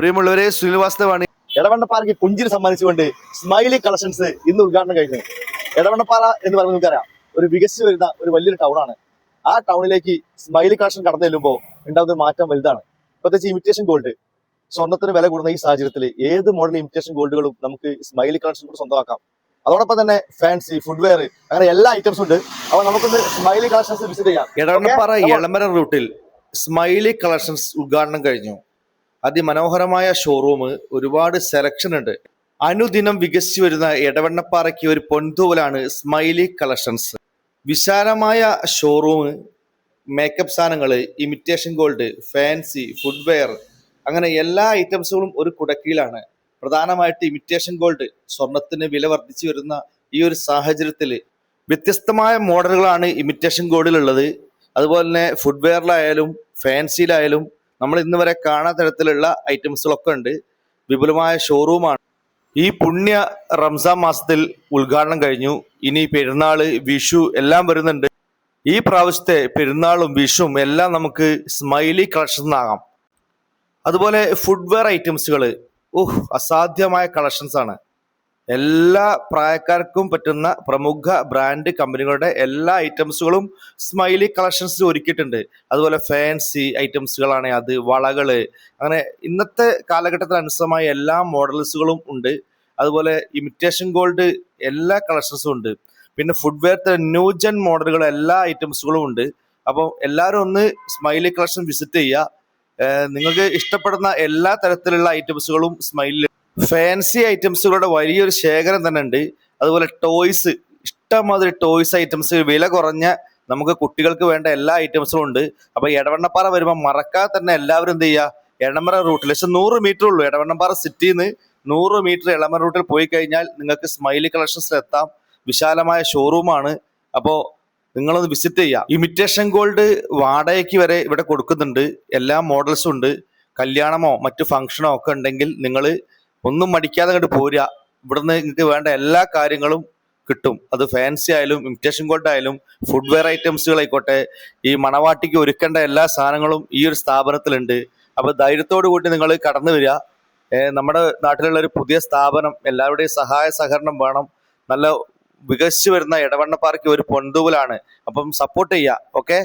പ്രിയമുള്ളവരെ, സുനിൽ വാസ്തവാണ്. എടവണ്ണപ്പാറയ്ക്ക് പുഞ്ചിരി സമ്മാനിച്ചുകൊണ്ട് smiley collections ഇന്ന് ഉദ്ഘാടനം കഴിഞ്ഞു. എടവണ്ണപ്പാറ എന്ന് പറയുന്നത് നമുക്കറിയാം, ഒരു വികസിച്ച് വരുന്ന ഒരു വലിയൊരു ടൗണാണ്. ആ ടൗണിലേക്ക് സ്മൈലി കളക്ഷൻ കടന്നു ചെല്ലുമ്പോൾ ഉണ്ടാകുന്ന മാറ്റം വലുതാണ്. പ്രത്യേകിച്ച് ഇമിറ്റേഷൻ ഗോൾഡ്, സ്വർണ്ണത്തിന് വില കൂടുന്ന ഈ സാഹചര്യത്തിൽ ഏത് മോഡൽ ഇമിറ്റേഷൻ ഗോൾഡുകളും നമുക്ക് സ്മൈലി കളക്ഷൻ കൂടെ സ്വന്തമാക്കാം. അതോടൊപ്പം തന്നെ ഫാൻസി, ഫുഡ്വെയർ, അങ്ങനെ എല്ലാ ഐറ്റംസും ഉണ്ട്. അപ്പൊ നമുക്കൊന്ന് സ്മൈലി കളക്ഷൻസ് വിസിറ്റ് ചെയ്യാം. എടവണ്ണപ്പാറ എളമരം റൂട്ടിൽ സ്മൈലി കളക്ഷൻസ് ഉദ്ഘാടനം കഴിഞ്ഞു. അതിമനോഹരമായ ഷോറൂം, ഒരുപാട് സെലക്ഷൻ ഉണ്ട്. അനുദിനം വികസിച്ചു വരുന്ന എടവണ്ണപ്പാറയ്ക്ക് ഒരു പൊൻതൂവലാണ് സ്മൈലി കളക്ഷൻസ്. വിശാലമായ ഷോറൂം, മേക്കപ്പ് സാധനങ്ങൾ, ഇമിറ്റേഷൻ ഗോൾഡ്, ഫാൻസി, ഫുഡ്വെയർ, അങ്ങനെ എല്ലാ ഐറ്റംസുകളും ഒരു കുടക്കീഴിലാണ്. പ്രധാനമായിട്ട് ഇമിറ്റേഷൻ ഗോൾഡ്, സ്വർണത്തിന് വില വർദ്ധിച്ചു വരുന്ന ഈ ഒരു സാഹചര്യത്തിൽ വ്യത്യസ്തമായ മോഡലുകളാണ് ഇമിറ്റേഷൻ ഗോൾഡിലുള്ളത്. അതുപോലെ തന്നെ ഫുഡ്വെയറിലായാലും ഫാൻസിയിലായാലും നമ്മൾ ഇന്ന് വരെ കാണാത്ത തരത്തിലുള്ള ഐറ്റംസുകളൊക്കെ ഉണ്ട്. വിപുലമായ ഷോറൂമാണ്. ഈ പുണ്യ റംസാൻ മാസത്തിൽ ഉദ്ഘാടനം കഴിഞ്ഞു. ഇനി പെരുന്നാള്, വിഷു എല്ലാം വരുന്നുണ്ട്. ഈ പ്രാവശ്യത്തെ പെരുന്നാളും വിഷുവും എല്ലാം നമുക്ക് സ്മൈലി കളക്ഷൻസ് ആകാം. അതുപോലെ ഫുഡ്വെയർ ഐറ്റംസുകൾ, അസാധ്യമായ കളക്ഷൻസ് ആണ്. എല്ലാ പ്രായക്കാർക്കും പറ്റുന്ന പ്രമുഖ ബ്രാൻഡ് കമ്പനികളുടെ എല്ലാ ഐറ്റംസുകളും സ്മൈലി കളക്ഷൻസ് ഒരുക്കിയിട്ടുണ്ട്. അതുപോലെ ഫാൻസി ഐറ്റംസുകളാണ്, അത് വളകള്, അങ്ങനെ ഇന്നത്തെ കാലഘട്ടത്തിന് അനുസൃതമായ എല്ലാ മോഡൽസുകളും ഉണ്ട്. അതുപോലെ ഇമിറ്റേഷൻ ഗോൾഡ് എല്ലാ കളക്ഷൻസും ഉണ്ട്. പിന്നെ ഫുഡ്വെയർ ന്യൂജൻ മോഡലുകൾ എല്ലാ ഐറ്റംസുകളും ഉണ്ട്. അപ്പോൾ എല്ലാവരും ഒന്ന് സ്മൈലി കളക്ഷൻ വിസിറ്റ് ചെയ്യുക. നിങ്ങൾക്ക് ഇഷ്ടപ്പെടുന്ന എല്ലാ തരത്തിലുള്ള ഐറ്റംസുകളും സ്മൈലിൽ. ഫാൻസി ഐറ്റംസുകളുടെ വലിയൊരു ശേഖരം തന്നെ ഉണ്ട്. അതുപോലെ ടോയ്സ്, ഇഷ്ടംമാതിരി ടോയ്സ് ഐറ്റംസ്, വില കുറഞ്ഞ നമുക്ക് കുട്ടികൾക്ക് വേണ്ട എല്ലാ ഐറ്റംസും ഉണ്ട്. അപ്പൊ എടവണ്ണപ്പാറ വരുമ്പോൾ മറക്കാതെ തന്നെ എല്ലാവരും എന്ത് ചെയ്യുക, എളമരം റൂട്ടിൽ 100 മീറ്റർ ഉള്ളൂ. എടവണ്ണപ്പാറ സിറ്റിയിൽ നിന്ന് 100 മീറ്റർ എളമരം റൂട്ടിൽ പോയി കഴിഞ്ഞാൽ നിങ്ങൾക്ക് സ്മൈലി കളക്ഷൻസിൽ എത്താം. വിശാലമായ ഷോറൂമാണ്. അപ്പോൾ നിങ്ങളൊന്ന് വിസിറ്റ് ചെയ്യുക. ഇമിറ്റേഷൻ ഗോൾഡ് വാടകയ്ക്ക് വരെ ഇവിടെ കൊടുക്കുന്നുണ്ട്. എല്ലാ മോഡൽസും ഉണ്ട്. കല്യാണമോ മറ്റു ഫംഗ്ഷനോ ഒക്കെ ഉണ്ടെങ്കിൽ നിങ്ങൾ ഒന്നും മടിക്കാതെ കണ്ട് പോരുക. ഇവിടുന്ന് നിങ്ങൾക്ക് വേണ്ട എല്ലാ കാര്യങ്ങളും കിട്ടും. അത് ഫാൻസി ആയാലും ഇമിറ്റേഷൻ ഗോൾഡ് ആയാലും ഫുഡ്വെയർ ഐറ്റംസുകളായിക്കോട്ടെ, ഈ മണവാട്ടിക്ക് ഒരുക്കേണ്ട എല്ലാ സാധനങ്ങളും ഈ ഒരു സ്ഥാപനത്തിലുണ്ട്. അപ്പോൾ ധൈര്യത്തോടു കൂടി നിങ്ങൾ കടന്നു വരിക. നമ്മുടെ നാട്ടിലുള്ള ഒരു പുതിയ സ്ഥാപനം, എല്ലാവരുടെയും സഹായ സഹകരണം വേണം. നല്ല വികസിച്ചു വരുന്ന എടവണ്ണപ്പാറയ്ക്ക് ഒരു പൊൻതൂവലാണ്. അപ്പം സപ്പോർട്ട് ചെയ്യുക. ഓക്കെ.